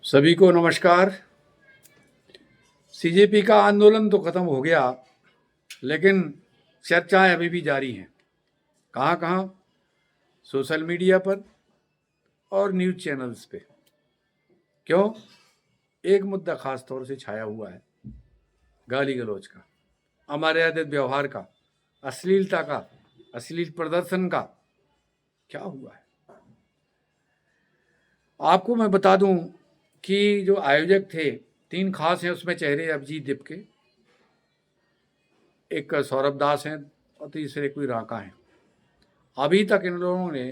सभी को नमस्कार। सीजेपी का आंदोलन तो खत्म हो गया, लेकिन चर्चाएं अभी भी जारी हैं। कहाँ कहाँ? सोशल मीडिया पर और न्यूज़ चैनल्स पे। क्यों? एक मुद्दा खास तौर से छाया हुआ है, गाली गलौज का, अमर्यादित व्यवहार का, अश्लीलता का, अश्लील प्रदर्शन का। क्या हुआ है? आपको मैं बता दूं कि जो आयोजक थे, 3 खास हैं उसमें चेहरे अभिजीत दीप के, एक सौरभ दास हैं और तीसरे कोई राका हैं। अभी तक इन लोगों ने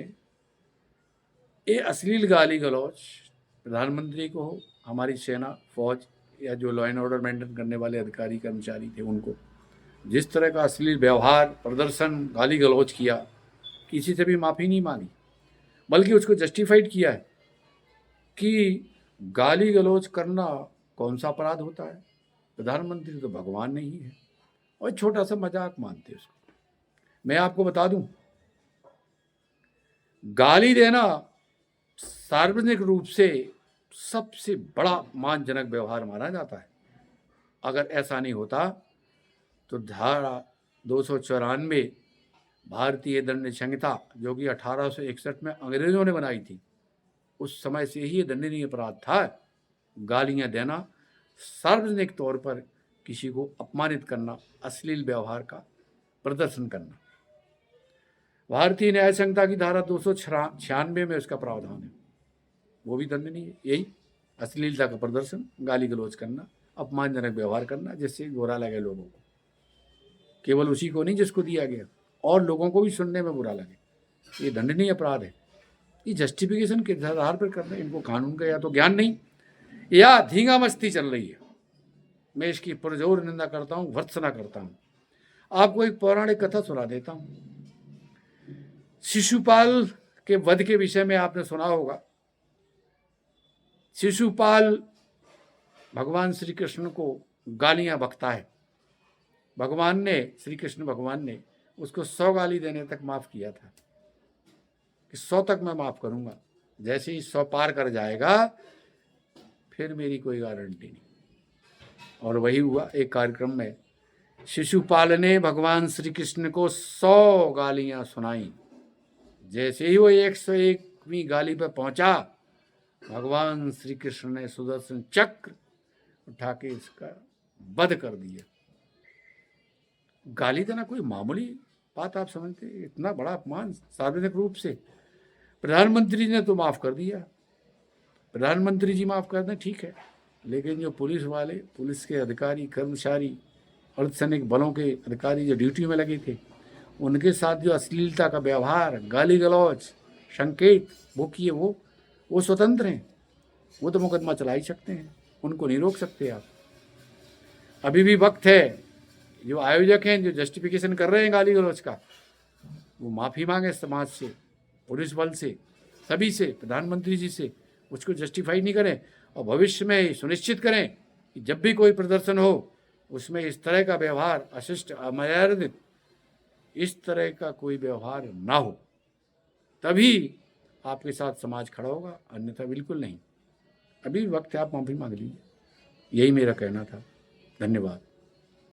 ये अश्लील गाली गलौज प्रधानमंत्री को हो, हमारी सेना, फौज या जो लॉ एंड ऑर्डर मेंटेन करने वाले अधिकारी कर्मचारी थे उनको जिस तरह का अश्लील व्यवहार, प्रदर्शन, गाली गलौज किया, किसी से भी माफ़ी नहीं मांगी, बल्कि उसको जस्टिफाइड किया है कि गाली गलौज करना कौन सा अपराध होता है, प्रधानमंत्री तो भगवान नहीं है, और छोटा सा मजाक मानते हैं उसको। मैं आपको बता दूं, गाली देना सार्वजनिक रूप से सबसे बड़ा अपमानजनक व्यवहार माना जाता है। अगर ऐसा नहीं होता तो धारा 294 भारतीय दंड संहिता, जो कि 1861 में अंग्रेजों ने बनाई थी, उस समय से ही ये दंडनीय अपराध था। गालियां देना, सार्वजनिक तौर पर किसी को अपमानित करना, अश्लील व्यवहार का प्रदर्शन करना। भारतीय न्याय संहिता की धारा 296 में उसका प्रावधान है, वो भी दंडनीय है। यही अश्लीलता का प्रदर्शन, गाली गलौज करना, अपमानजनक व्यवहार करना, जिससे बुरा लगे लोगों को, केवल उसी को नहीं जिसको दिया गया, और लोगों को भी सुनने में बुरा लगे, ये दंडनीय अपराध है। ये जस्टिफिकेशन के आधार पर कर रहे हैं। इनको कानून का या तो ज्ञान नहीं या धींगा मस्ती चल रही है। मैं इसकी पुरजोर निंदा करता हूँ, भर्त्सना करता हूँ। आपको एक पौराणिक कथा सुना देता हूँ। शिशुपाल के वध के विषय में आपने सुना होगा। शिशुपाल भगवान श्री कृष्ण को गालियां बकता है। भगवान ने, श्री कृष्ण भगवान ने उसको 100 गाली देने तक माफ किया था कि 100 तक मैं माफ करूंगा, जैसे ही 100 पार कर जाएगा फिर मेरी कोई गारंटी नहीं। और वही हुआ। एक कार्यक्रम में शिशुपाल ने भगवान श्री कृष्ण को 100 गालियां सुनाई। जैसे ही वो 101वीं गाली पर पहुंचा, भगवान श्री कृष्ण ने सुदर्शन चक्र उठा के इसका वध कर दिया। गाली देना कोई मामूली बात आप समझते? इतना बड़ा अपमान सार्वजनिक रूप से। प्रधानमंत्री ने तो माफ कर दिया, प्रधानमंत्री जी माफ कर दें, ठीक है, लेकिन जो पुलिस वाले, पुलिस के अधिकारी, कर्मचारी, अर्धसैनिक बलों के अधिकारी जो ड्यूटी में लगे थे, उनके साथ जो अश्लीलता का व्यवहार, गाली गलौज, संकेत वो किए, वो स्वतंत्र हैं, वो तो मुकदमा चला ही सकते हैं, उनको नहीं रोक सकते आप। अभी भी वक्त है। जो आयोजक हैं, जो जस्टिफिकेशन कर रहे हैं गाली गलौज का, वो माफ़ी मांगे समाज से, पुलिस बल से, सभी से, प्रधानमंत्री जी से। उसको जस्टिफाई नहीं करें और भविष्य में सुनिश्चित करें कि जब भी कोई प्रदर्शन हो उसमें इस तरह का व्यवहार, अशिष्ट, अमर्यादित, इस तरह का कोई व्यवहार ना हो, तभी आपके साथ समाज खड़ा होगा, अन्यथा बिल्कुल नहीं। अभी वक्त है, आप माफ़ी मांग लीजिए। यही मेरा कहना था। धन्यवाद।